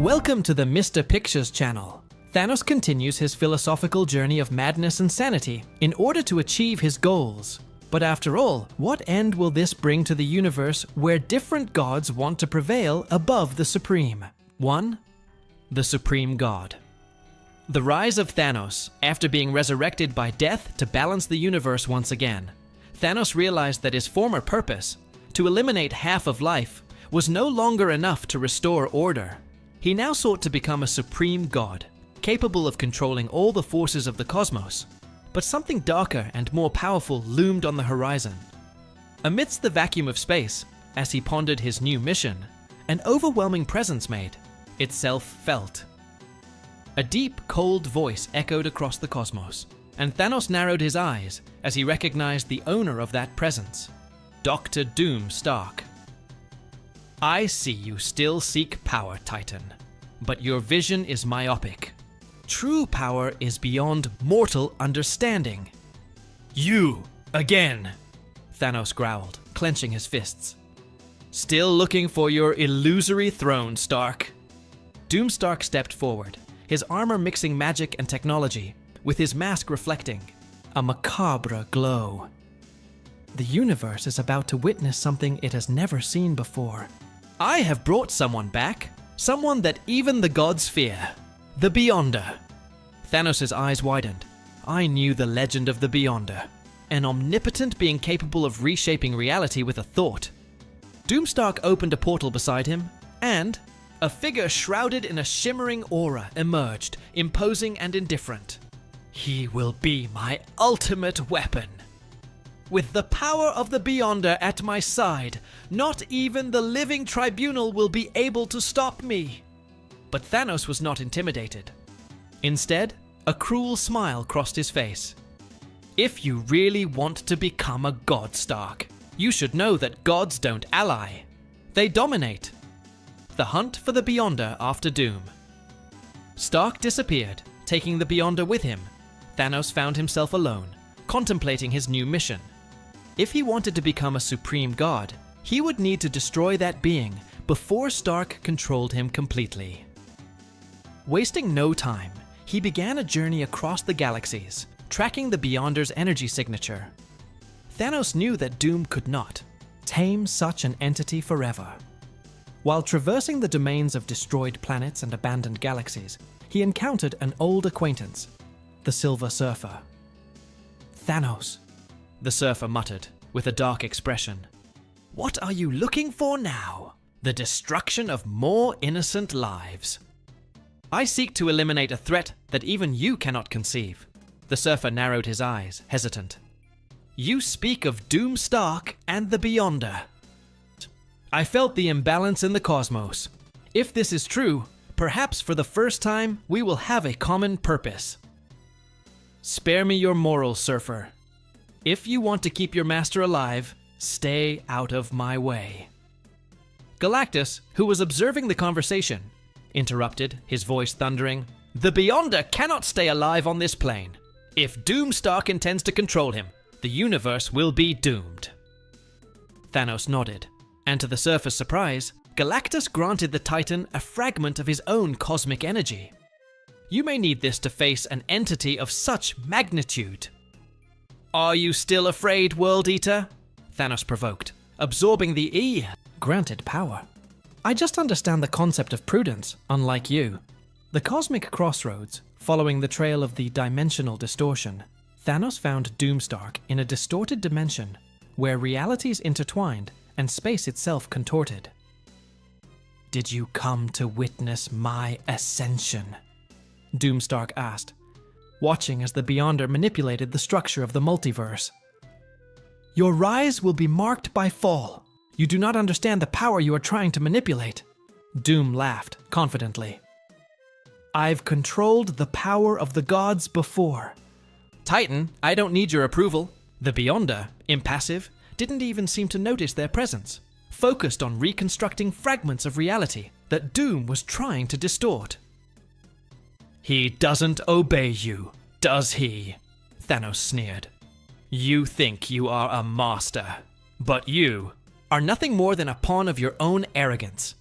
Welcome to the Mr. Pictures channel. Thanos continues his philosophical journey of madness and sanity in order to achieve his goals. But after all, what end will this bring to the universe where different gods want to prevail above the Supreme? 1. The Supreme God. The rise of Thanos, after being resurrected by death to balance the universe once again. Thanos realized that his former purpose, to eliminate half of life, was no longer enough to restore order. He now sought to become a supreme god, capable of controlling all the forces of the cosmos. But something darker and more powerful loomed on the horizon. Amidst the vacuum of space, as he pondered his new mission, an overwhelming presence made itself felt. A deep, cold voice echoed across the cosmos, and Thanos narrowed his eyes as he recognized the owner of that presence, Dr. Doomstark. I see you still seek power, Titan, but your vision is myopic. True power is beyond mortal understanding. You, again, Thanos growled, clenching his fists. Still looking for your illusory throne, Stark. Doomstark stepped forward, his armor mixing magic and technology, with his mask reflecting a macabre glow. The universe is about to witness something it has never seen before. I have brought someone back, someone that even the gods fear. The Beyonder. Thanos' eyes widened. I knew the legend of the Beyonder, an omnipotent being capable of reshaping reality with a thought. Doomstark opened a portal beside him, and a figure shrouded in a shimmering aura emerged, imposing and indifferent. He will be my ultimate weapon. With the power of the Beyonder at my side, not even the living tribunal will be able to stop me. But Thanos was not intimidated. Instead, a cruel smile crossed his face. If you really want to become a god, Stark, you should know that gods don't ally. They dominate. The hunt for the Beyonder after Doom. Stark disappeared, taking the Beyonder with him. Thanos found himself alone, contemplating his new mission. If he wanted to become a supreme god, he would need to destroy that being before Stark controlled him completely. Wasting no time, he began a journey across the galaxies, tracking the Beyonder's energy signature. Thanos knew that Doom could not tame such an entity forever. While traversing the domains of destroyed planets and abandoned galaxies, he encountered an old acquaintance, the Silver Surfer. Thanos, the Surfer muttered, with a dark expression. What are you looking for now? The destruction of more innocent lives. I seek to eliminate a threat that even you cannot conceive. The Surfer narrowed his eyes, hesitant. You speak of Doomstark and the Beyonder. I felt the imbalance in the cosmos. If this is true, perhaps for the first time we will have a common purpose. Spare me your morals, Surfer. If you want to keep your master alive, stay out of my way. Galactus, who was observing the conversation, interrupted, his voice thundering. The Beyonder cannot stay alive on this plane. If Doomstark intends to control him, the universe will be doomed. Thanos nodded, and to the Surfer's surprise, Galactus granted the Titan a fragment of his own cosmic energy. You may need this to face an entity of such magnitude. Are you still afraid, World Eater? Thanos provoked, absorbing the granted power. I just understand the concept of prudence, unlike you. The cosmic crossroads, following the trail of the dimensional distortion, Thanos found Doomstark in a distorted dimension where realities intertwined and space itself contorted. Did you come to witness my ascension? Doomstark asked, watching as the Beyonder manipulated the structure of the multiverse. Your rise will be marked by fall. You do not understand the power you are trying to manipulate. Doom laughed confidently. I've controlled the power of the gods before. Titan, I don't need your approval. The Beyonder, impassive, didn't even seem to notice their presence, focused on reconstructing fragments of reality that Doom was trying to distort. He doesn't obey you, does he? Thanos sneered. You think you are a master, but you are nothing more than a pawn of your own arrogance.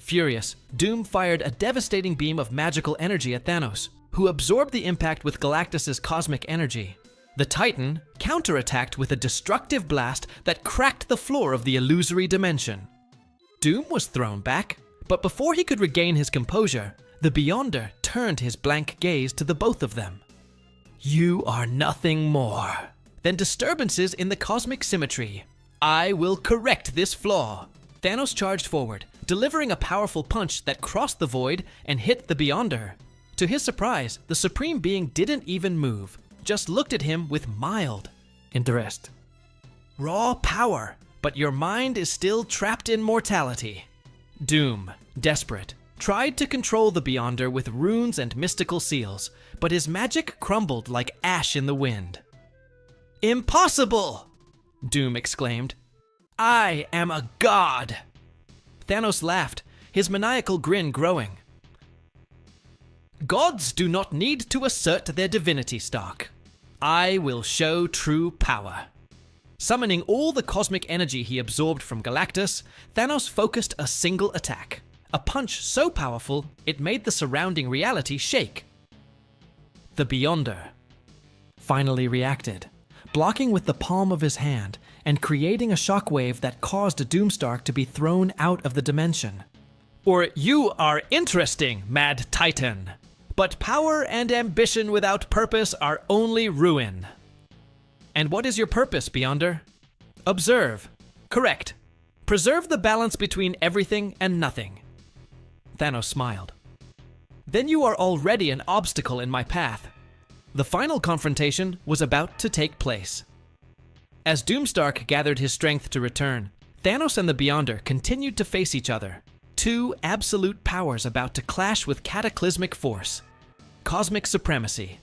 Furious, Doom fired a devastating beam of magical energy at Thanos, who absorbed the impact with Galactus's cosmic energy. The Titan counterattacked with a destructive blast that cracked the floor of the illusory dimension. Doom was thrown back, but before he could regain his composure, the Beyonder turned his blank gaze to the both of them. "You are nothing more than disturbances in the cosmic symmetry. I will correct this flaw." Thanos charged forward, delivering a powerful punch that crossed the void and hit the Beyonder. To his surprise, the Supreme Being didn't even move, just looked at him with mild interest. "Raw power, but your mind is still trapped in mortality." Doom, desperate, tried to control the Beyonder with runes and mystical seals, but his magic crumbled like ash in the wind. "Impossible!" Doom exclaimed. "I am a god!" Thanos laughed, his maniacal grin growing. "Gods do not need to assert their divinity, Stark. I will show true power." Summoning all the cosmic energy he absorbed from Galactus, Thanos focused a single attack. A punch so powerful, it made the surrounding reality shake. The Beyonder finally reacted, blocking with the palm of his hand and creating a shockwave that caused Doomstark to be thrown out of the dimension. "Or you are interesting, Mad Titan. But power and ambition without purpose are only ruin." "And what is your purpose, Beyonder?" "Observe. Correct. Preserve the balance between everything and nothing." Thanos smiled. "Then you are already an obstacle in my path." The final confrontation was about to take place. As Doomstark gathered his strength to return, Thanos and the Beyonder continued to face each other. Two absolute powers about to clash with cataclysmic force. Cosmic supremacy.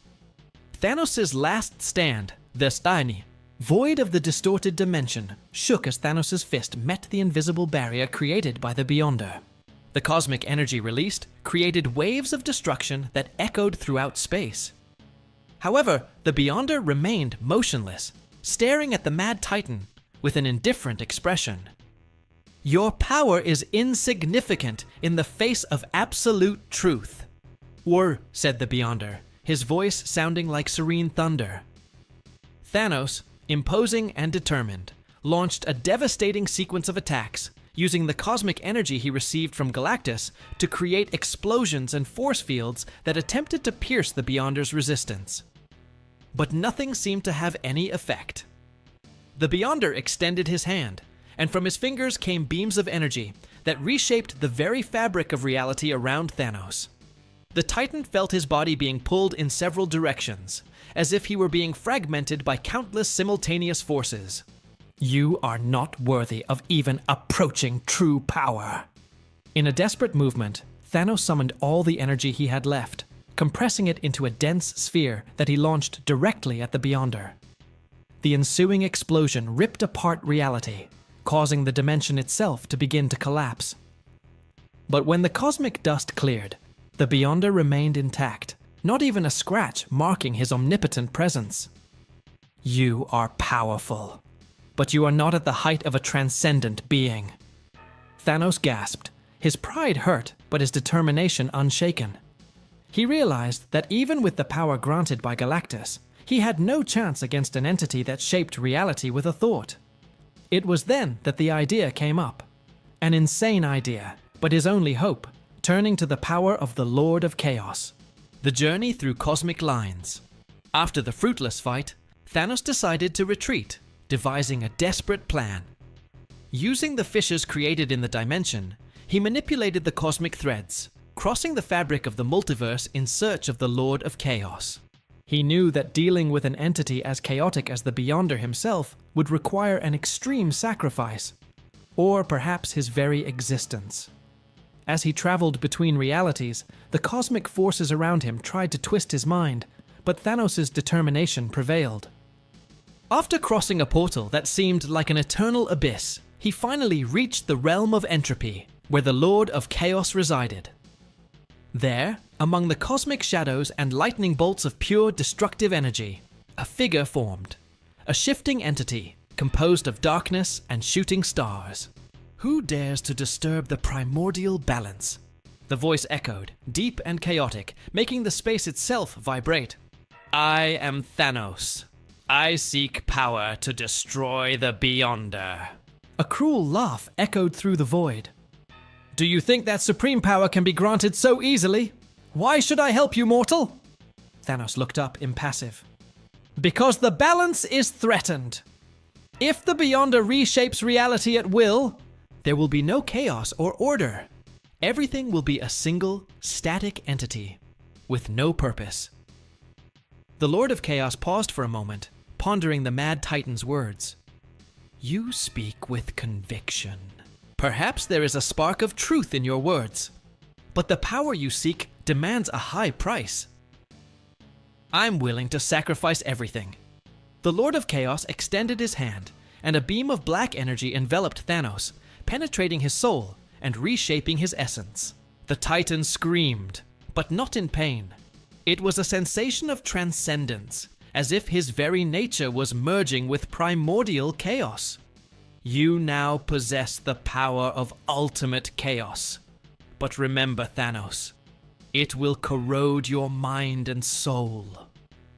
Thanos' last stand, the Steini, void of the distorted dimension, shook as Thanos' fist met the invisible barrier created by the Beyonder. The cosmic energy released created waves of destruction that echoed throughout space. However, the Beyonder remained motionless, staring at the Mad Titan with an indifferent expression. "Your power is insignificant in the face of absolute truth." "Or," said the Beyonder, his voice sounding like serene thunder. Thanos, imposing and determined, launched a devastating sequence of attacks, using the cosmic energy he received from Galactus to create explosions and force fields that attempted to pierce the Beyonder's resistance. But nothing seemed to have any effect. The Beyonder extended his hand, and from his fingers came beams of energy that reshaped the very fabric of reality around Thanos. The Titan felt his body being pulled in several directions, as if he were being fragmented by countless simultaneous forces. "You are not worthy of even approaching true power." In a desperate movement, Thanos summoned all the energy he had left, compressing it into a dense sphere that he launched directly at the Beyonder. The ensuing explosion ripped apart reality, causing the dimension itself to begin to collapse. But when the cosmic dust cleared, the Beyonder remained intact, not even a scratch marking his omnipotent presence. "You are powerful, but you are not at the height of a transcendent being." Thanos gasped, his pride hurt, but his determination unshaken. He realized that even with the power granted by Galactus, he had no chance against an entity that shaped reality with a thought. It was then that the idea came up. An insane idea, but his only hope, turning to the power of the Lord of Chaos. The journey through cosmic lines. After the fruitless fight, Thanos decided to retreat, devising a desperate plan. Using the fissures created in the dimension, he manipulated the cosmic threads, crossing the fabric of the multiverse in search of the Lord of Chaos. He knew that dealing with an entity as chaotic as the Beyonder himself would require an extreme sacrifice, or perhaps his very existence. As he traveled between realities, the cosmic forces around him tried to twist his mind, but Thanos' determination prevailed. After crossing a portal that seemed like an eternal abyss, he finally reached the realm of entropy, where the Lord of Chaos resided. There, among the cosmic shadows and lightning bolts of pure destructive energy, a figure formed, a shifting entity composed of darkness and shooting stars. Who dares to disturb the primordial balance? The voice echoed, deep and chaotic, making the space itself vibrate. I am Thanos. I seek power to destroy the Beyonder. A cruel laugh echoed through the void. Do you think that supreme power can be granted so easily? Why should I help you, mortal? Thanos looked up, impassive. Because the balance is threatened. If the Beyonder reshapes reality at will, there will be no chaos or order. Everything will be a single, static entity, with no purpose. The Lord of Chaos paused for a moment, pondering the Mad Titan's words. You speak with conviction. Perhaps there is a spark of truth in your words, but the power you seek demands a high price. I'm willing to sacrifice everything. The Lord of Chaos extended his hand, and a beam of black energy enveloped Thanos, penetrating his soul and reshaping his essence. The Titan screamed, but not in pain. It was a sensation of transcendence, as if his very nature was merging with primordial chaos. You now possess the power of ultimate chaos. But remember, Thanos, it will corrode your mind and soul.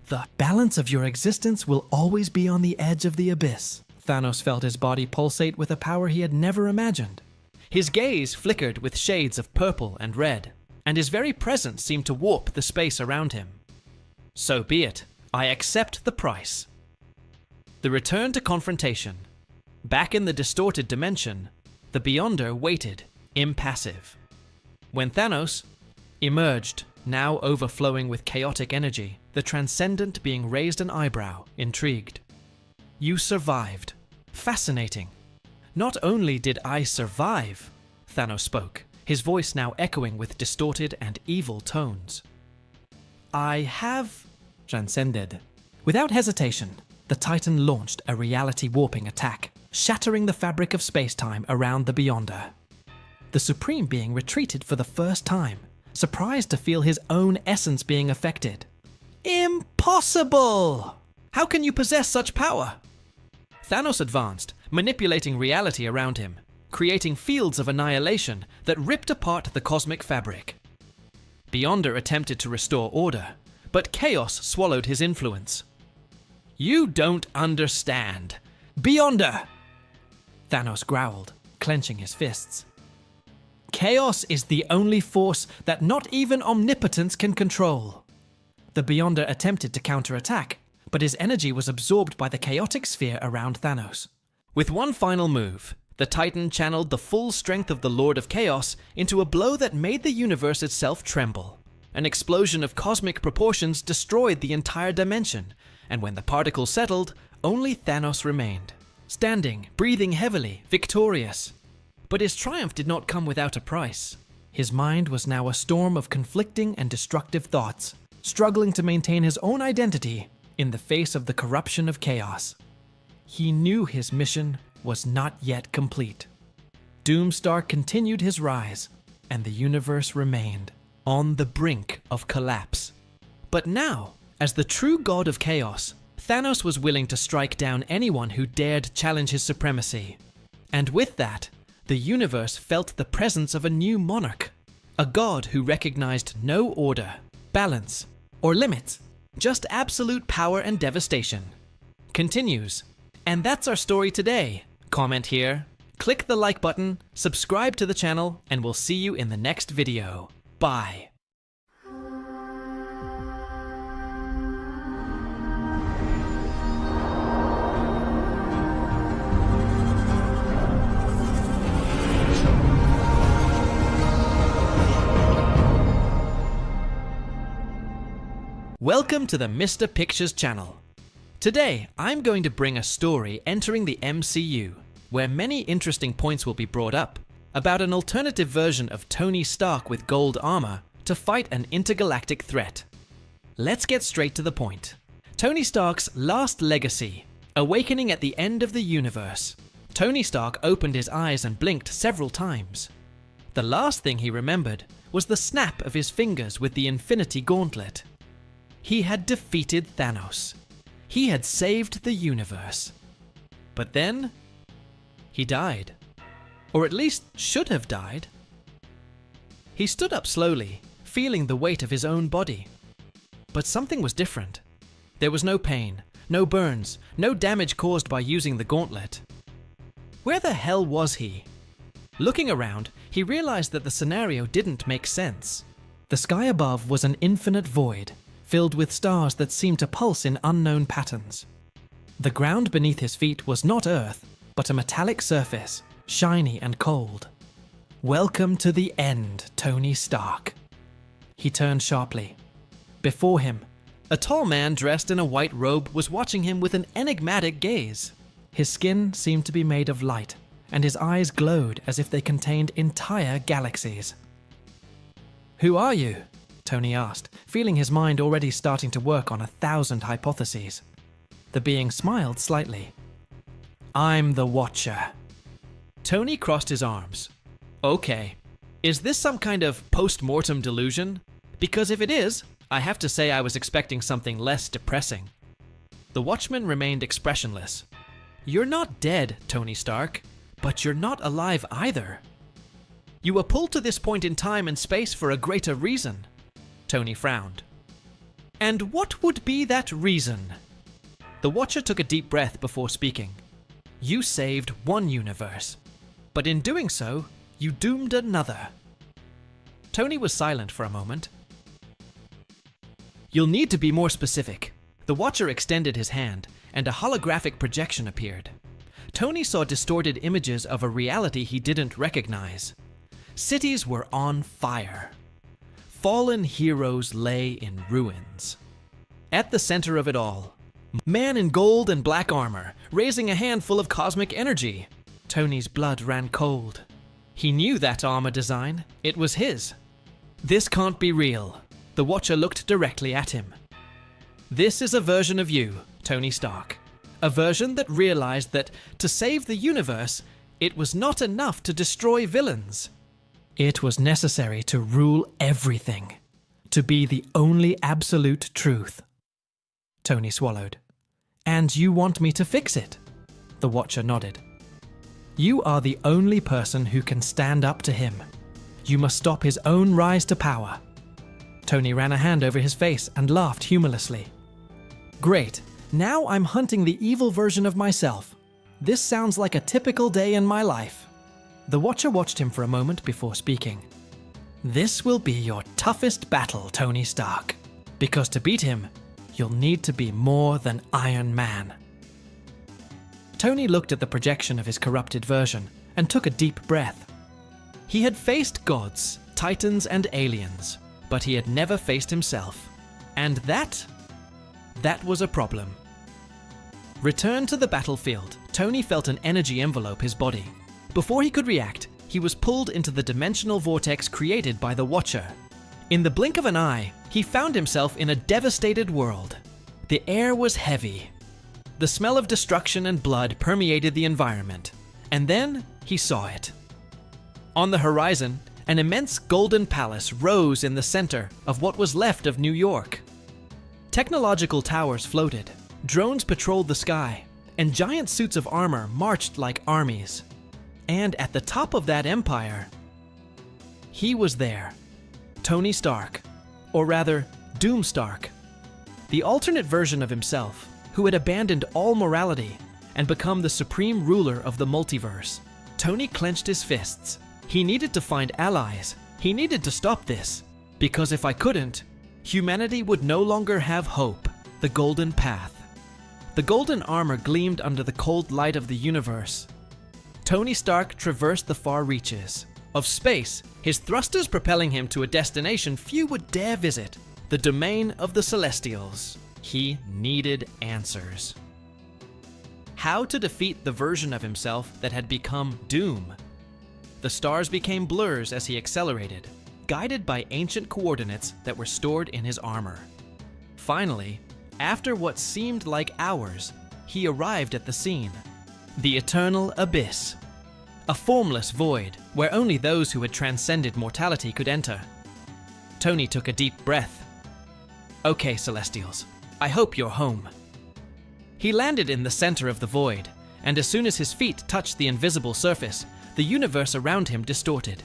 The balance of your existence will always be on the edge of the abyss. Thanos felt his body pulsate with a power he had never imagined. His gaze flickered with shades of purple and red, and his very presence seemed to warp the space around him. So be it. I accept the price. The return to confrontation. Back in the distorted dimension, the Beyonder waited, impassive. When Thanos emerged, now overflowing with chaotic energy, the Transcendent being raised an eyebrow, intrigued. You survived. Fascinating. Not only did I survive, Thanos spoke, his voice now echoing with distorted and evil tones. I have transcended. Without hesitation, the Titan launched a reality-warping attack, shattering the fabric of space-time around the Beyonder. The Supreme Being retreated for the first time, surprised to feel his own essence being affected. Impossible! How can you possess such power? Thanos advanced, manipulating reality around him, creating fields of annihilation that ripped apart the cosmic fabric. Beyonder attempted to restore order, but chaos swallowed his influence. You don't understand. Beyonder! Thanos growled, clenching his fists. Chaos is the only force that not even omnipotence can control. The Beyonder attempted to counterattack, but his energy was absorbed by the chaotic sphere around Thanos. With one final move, the Titan channeled the full strength of the Lord of Chaos into a blow that made the universe itself tremble. An explosion of cosmic proportions destroyed the entire dimension, and when the particles settled, only Thanos remained, standing, breathing heavily, victorious. But his triumph did not come without a price. His mind was now a storm of conflicting and destructive thoughts, struggling to maintain his own identity in the face of the corruption of chaos. He knew his mission was not yet complete. Doomstark continued his rise, and the universe remained on the brink of collapse. But now, as the true god of chaos, Thanos was willing to strike down anyone who dared challenge his supremacy. And with that, the universe felt the presence of a new monarch, a god who recognized no order, balance, or limits, just absolute power and devastation. Continues. And that's our story today. Comment here, click the like button, subscribe to the channel, and we'll see you in the next video. Bye. Welcome to the Mr. Pictures channel. Today, I'm going to bring a story entering the MCU, where many interesting points will be brought up, about an alternative version of Tony Stark with gold armor to fight an intergalactic threat. Let's get straight to the point. Tony Stark's last legacy, awakening at the end of the universe. Tony Stark opened his eyes and blinked several times. The last thing he remembered was the snap of his fingers with the Infinity Gauntlet. He had defeated Thanos. He had saved the universe. But then, he died. Or at least should have died. He stood up slowly, feeling the weight of his own body. But something was different. There was no pain, no burns, no damage caused by using the gauntlet. Where the hell was he? Looking around, he realized that the scenario didn't make sense. The sky above was an infinite void, filled with stars that seemed to pulse in unknown patterns. The ground beneath his feet was not earth, but a metallic surface, shiny and cold. Welcome to the end, Tony Stark. He turned sharply. Before him, a tall man dressed in a white robe was watching him with an enigmatic gaze. His skin seemed to be made of light, and his eyes glowed as if they contained entire galaxies. "Who are you?" Tony asked, feeling his mind already starting to work on 1,000 hypotheses. The being smiled slightly. "I'm the Watcher." Tony crossed his arms. "Okay. Is this some kind of post-mortem delusion? Because if it is, I have to say I was expecting something less depressing." The Watchman remained expressionless. "You're not dead, Tony Stark, but you're not alive either. You were pulled to this point in time and space for a greater reason." Tony frowned. "And what would be that reason?" The Watcher took a deep breath before speaking. "You saved one universe, but in doing so, you doomed another." Tony was silent for a moment. "You'll need to be more specific." The Watcher extended his hand, and a holographic projection appeared. Tony saw distorted images of a reality he didn't recognize. Cities were on fire. Fallen heroes lay in ruins. At the center of it all, man in gold and black armor, raising a handful of cosmic energy. Tony's blood ran cold. He knew that armor design. It was his. "This can't be real." The Watcher looked directly at him. "This is a version of you, Tony Stark. A version that realized that to save the universe, it was not enough to destroy villains. It was necessary to rule everything, to be the only absolute truth." Tony swallowed. "And you want me to fix it?" The Watcher nodded. "You are the only person who can stand up to him. You must stop his own rise to power." Tony ran a hand over his face and laughed humorlessly. "Great. Now I'm hunting the evil version of myself. This sounds like a typical day in my life." The Watcher watched him for a moment before speaking. "This will be your toughest battle, Tony Stark. Because to beat him, you'll need to be more than Iron Man." Tony looked at the projection of his corrupted version and took a deep breath. He had faced gods, titans, and aliens, but he had never faced himself. And that was a problem. Returned to the battlefield, Tony felt an energy envelope his body. Before he could react, he was pulled into the dimensional vortex created by the Watcher. In the blink of an eye, he found himself in a devastated world. The air was heavy. The smell of destruction and blood permeated the environment. And then he saw it. On the horizon, an immense golden palace rose in the center of what was left of New York. Technological towers floated, drones patrolled the sky, and giant suits of armor marched like armies. And at the top of that empire, he was there. Tony Stark, or rather, Doomstark. The alternate version of himself, who had abandoned all morality and become the supreme ruler of the multiverse. Tony clenched his fists. He needed to find allies. He needed to stop this. Because if I couldn't, humanity would no longer have hope, the golden path. The golden armor gleamed under the cold light of the universe. Tony Stark traversed the far reaches of space, his thrusters propelling him to a destination few would dare visit, the domain of the Celestials. He needed answers. How to defeat the version of himself that had become Doom? The stars became blurs as he accelerated, guided by ancient coordinates that were stored in his armor. Finally, after what seemed like hours, he arrived at the scene. The eternal abyss. A formless void where only those who had transcended mortality could enter. Tony took a deep breath. Okay, Celestials, I hope you're home. He landed in the center of the void, and as soon as his feet touched the invisible surface, the universe around him distorted.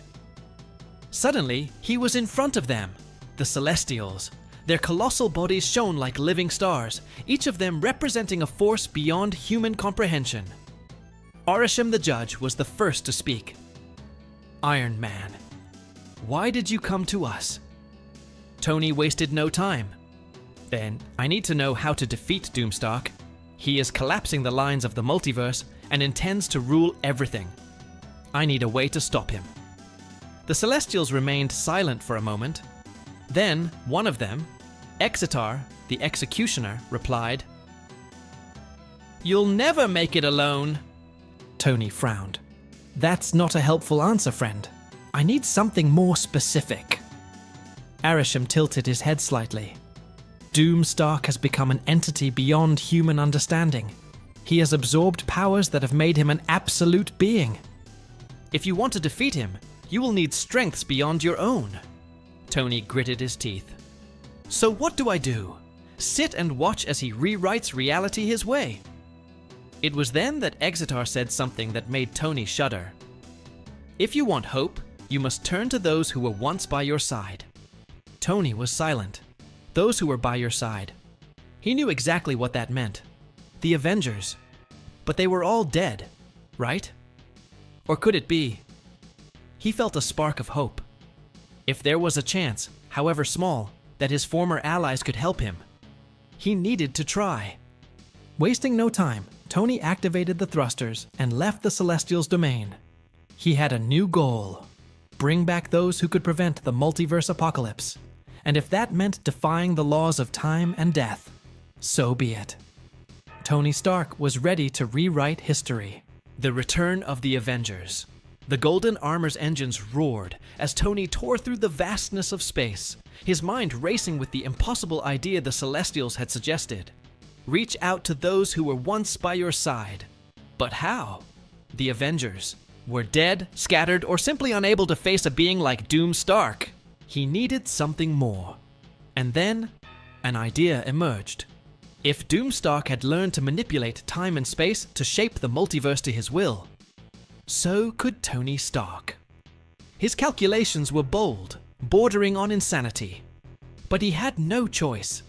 Suddenly, he was in front of them, the Celestials. Their colossal bodies shone like living stars, each of them representing a force beyond human comprehension. Arishem the Judge was the first to speak. Iron Man, why did you come to us? Tony wasted no time. Then, I need to know how to defeat Doomstark. He is collapsing the lines of the multiverse and intends to rule everything. I need a way to stop him. The Celestials remained silent for a moment. Then, one of them, Exitar, the Executioner, replied, "You'll never make it alone." Tony frowned. "That's not a helpful answer, friend. I need something more specific." Arishem tilted his head slightly. Doomstark has become an entity beyond human understanding. He has absorbed powers that have made him an absolute being. If you want to defeat him, you will need strengths beyond your own. Tony gritted his teeth. So what do I do? Sit and watch as he rewrites reality his way? It was then that Exitar said something that made Tony shudder. If you want hope, you must turn to those who were once by your side. Tony was silent. Those who were by your side. He knew exactly what that meant. The Avengers. But they were all dead, right? Or could it be? He felt a spark of hope. If there was a chance, however small, that his former allies could help him, he needed to try. Wasting no time, Tony activated the thrusters and left the Celestials' domain. He had a new goal: bring back those who could prevent the multiverse apocalypse. And if that meant defying the laws of time and death, so be it. Tony Stark was ready to rewrite history. The return of the Avengers. The Golden Armor's engines roared as Tony tore through the vastness of space, his mind racing with the impossible idea the Celestials had suggested. Reach out to those who were once by your side. But how? The Avengers were dead, scattered, or simply unable to face a being like Doomstark. He needed something more. And then, an idea emerged. If Doomstark had learned to manipulate time and space to shape the multiverse to his will, so could Tony Stark. His calculations were bold, bordering on insanity. But he had no choice.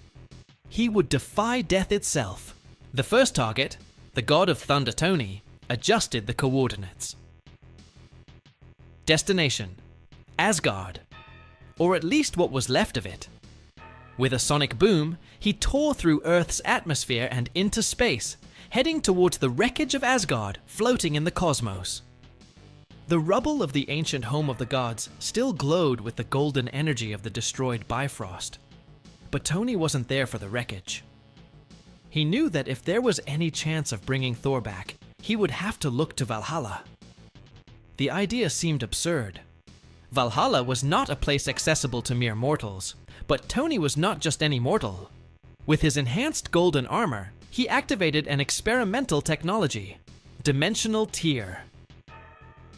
He would defy death itself. The first target, the God of Thunder Tony, adjusted the coordinates. Destination: Asgard. Or at least what was left of it. With a sonic boom, he tore through Earth's atmosphere and into space, heading towards the wreckage of Asgard floating in the cosmos. The rubble of the ancient home of the gods still glowed with the golden energy of the destroyed Bifrost. But Tony wasn't there for the wreckage. He knew that if there was any chance of bringing Thor back, he would have to look to Valhalla. The idea seemed absurd. Valhalla was not a place accessible to mere mortals, but Tony was not just any mortal. With his enhanced golden armor, he activated an experimental technology, Dimensional Tier.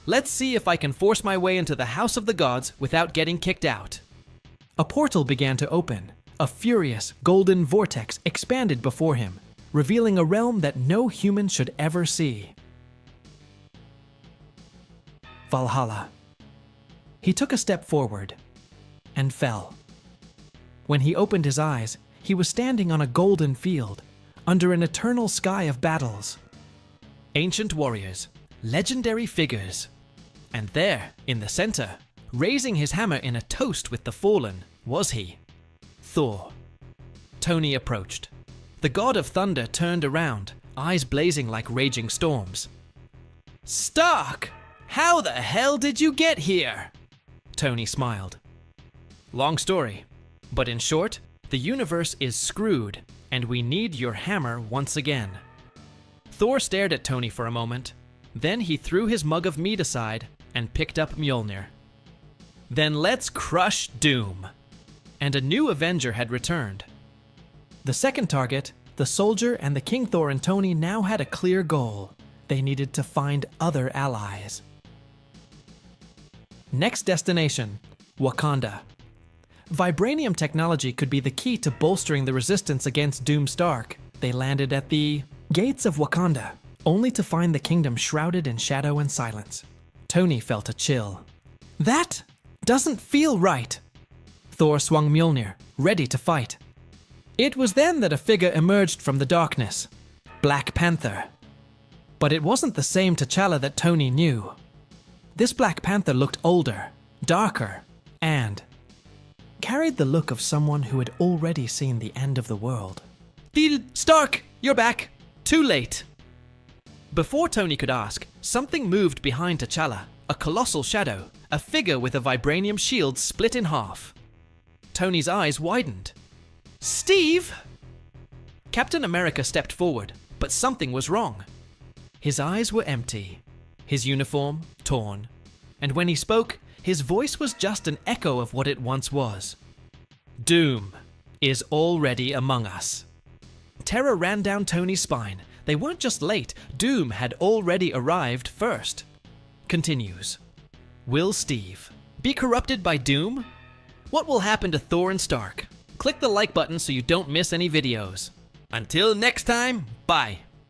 Let's see if I can force my way into the House of the Gods without getting kicked out. A portal began to open. A furious, golden vortex expanded before him, revealing a realm that no human should ever see. Valhalla. He took a step forward and fell. When he opened his eyes, he was standing on a golden field, under an eternal sky of battles. Ancient warriors, legendary figures. And there, in the center, raising his hammer in a toast with the fallen, was he, Thor. Tony approached. The God of Thunder turned around, eyes blazing like raging storms. "Stark! How the hell did you get here?" Tony smiled. Long story, but in short, the universe is screwed, and we need your hammer once again. Thor stared at Tony for a moment, then he threw his mug of mead aside and picked up Mjolnir. Then let's crush Doom. And a new Avenger had returned. The second target, the soldier and the King Thor and Tony now had a clear goal. They needed to find other allies. Next destination, Wakanda. Vibranium technology could be the key to bolstering the resistance against Doomstark. They landed at the Gates of Wakanda, only to find the kingdom shrouded in shadow and silence. Tony felt a chill. That doesn't feel right. Thor swung Mjolnir, ready to fight. It was then that a figure emerged from the darkness. Black Panther. But it wasn't the same T'Challa that Tony knew. This Black Panther looked older, darker, and carried the look of someone who had already seen the end of the world. Stark, you're back. Too late. Before Tony could ask, something moved behind T'Challa, a colossal shadow, a figure with a vibranium shield split in half. Tony's eyes widened. Steve! Captain America stepped forward, but something was wrong. His eyes were empty, his uniform torn, and when he spoke, his voice was just an echo of what it once was. Doom is already among us. Terror ran down Tony's spine. They weren't just late, Doom had already arrived first. Continues. Will Steve be corrupted by Doom? What will happen to Thor and Stark? Click the like button so you don't miss any videos. Until next time, bye.